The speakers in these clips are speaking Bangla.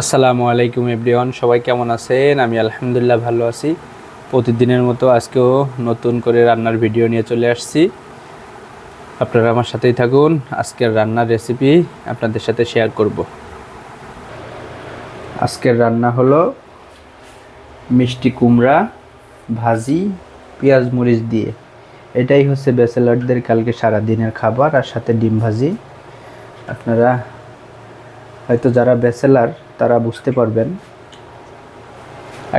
আসসালামু আলাইকুম এভরিওয়ান, সবাই কেমন আছেন? আমি আলহামদুলিল্লাহ ভালো আছি। প্রতিদিনের মতো আজকেও নতুন করে রান্নার ভিডিও নিয়ে চলে আসছি। আপনারা আমার সাথেই থাকুন। আজকের রান্নার রেসিপি আপনাদের সাথে শেয়ার করব। আজকের রান্না হলো মিষ্টি কুমড়া ভাজি পেঁয়াজ মরিচ দিয়ে। এটাই হচ্ছে ব্যাচেলারদের কালকে সারাদিনের খাবার, আর সাথে ডিম ভাজি। আপনারা হয়তো যারা ব্যাচেলার তারা বুঝতে পারবেন।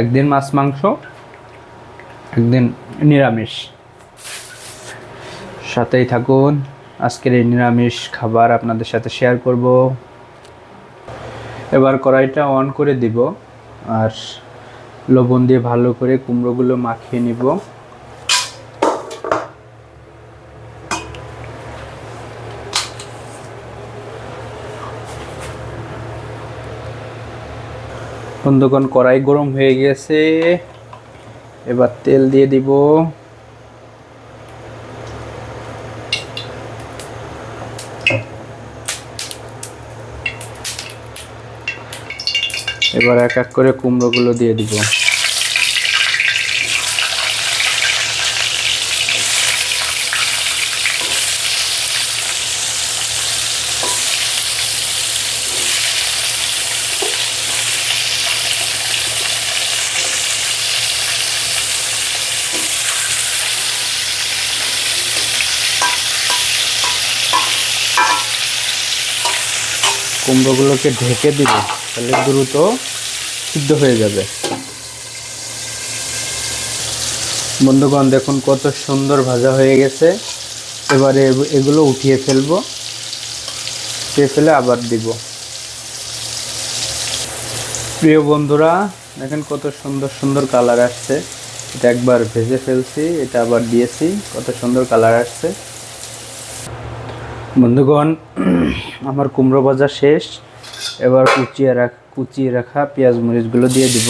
একদিন মাছ মাংস, একদিন নিরামিষ। সাথেই থাকুন, আজকের এই নিরামিষ খাবার আপনাদের সাথে শেয়ার করব। এবার কড়াইটা অন করে দিব, আর লবণ দিয়ে ভালো করে কুমড়োগুলো মাখিয়ে নিব। বন্ধুগণ, কড়াই গরম হয়ে গেছে, এবার তেল দিয়ে দিব। এবার এক এক করে কুমড়োগুলো দিয়ে দিব। কুমড়োগুলোকে ঢেকে দিব, তাহলে দ্রুত সিদ্ধ হয়ে যাবে। বন্ধুগণ, দেখুন কত সুন্দর ভাজা হয়ে গেছে। এবারে এগুলো উঠিয়ে ফেলবো, উঠিয়ে ফেলে আবার দিব। প্রিয় বন্ধুরা, দেখেন কত সুন্দর সুন্দর কালার আসছে। এটা একবার ভেজে ফেলছি, এটা আবার দিয়েছি, কত সুন্দর কালার আসছে। বন্ধুগণ, আমার কুমড়ো ভাজা শেষ। এবার কুচিয়ে রাখা পেঁয়াজ মরিচগুলো দিয়ে দিব।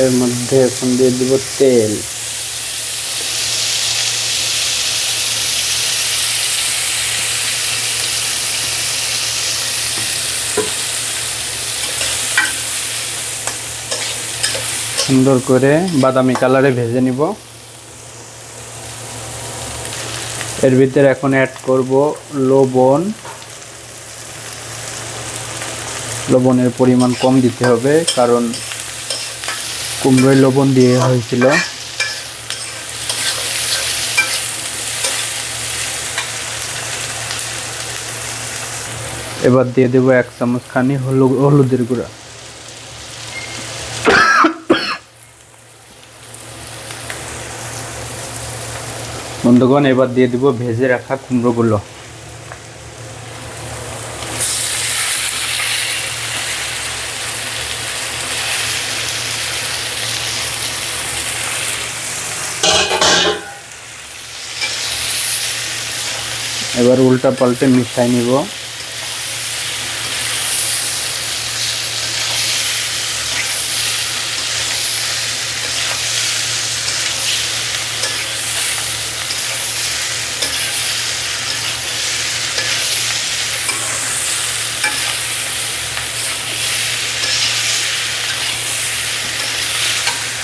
এর মধ্যে এখন দিয়ে দিব তেল। সুন্দর করে বাদামি কালারে ভেজে নিব। এর ভিতরে এখন অ্যাড করব লবণ। লবণের পরিমাণ কম দিতে হবে, কারণ কুমড়োয় লবণ দিয়ে হয়েছিল। এবার দিয়ে দেব 1 চামচ খানি হলুদের গুঁড়া। বন্ধুগণ, এবার দিয়ে দিব ভেজে রাখা কুমড়োগুলো। এবার উল্টা পাল্টে মিশাই নিব।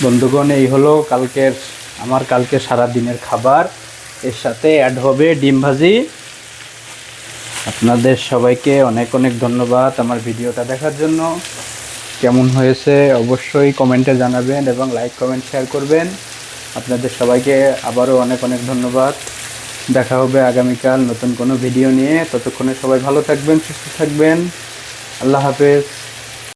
বন্ধুগণ, এই হলো আমার কালকে সারা দিনের খাবার। এর সাথে অ্যাড হবে ডিম ভাজি। আপনাদের সবাইকে অনেক অনেক ধন্যবাদ আমার ভিডিওটা দেখার জন্য। কেমন হয়েছে অবশ্যই কমেন্টে জানাবেন, এবং লাইক কমেন্ট শেয়ার করবেন। আপনাদের সবাইকে আবারও অনেক অনেক ধন্যবাদ। দেখা হবে আগামীকাল নতুন কোনো ভিডিও নিয়ে। ততক্ষণে সবাই ভালো থাকবেন, সুস্থ থাকবেন। আল্লাহ হাফেজ।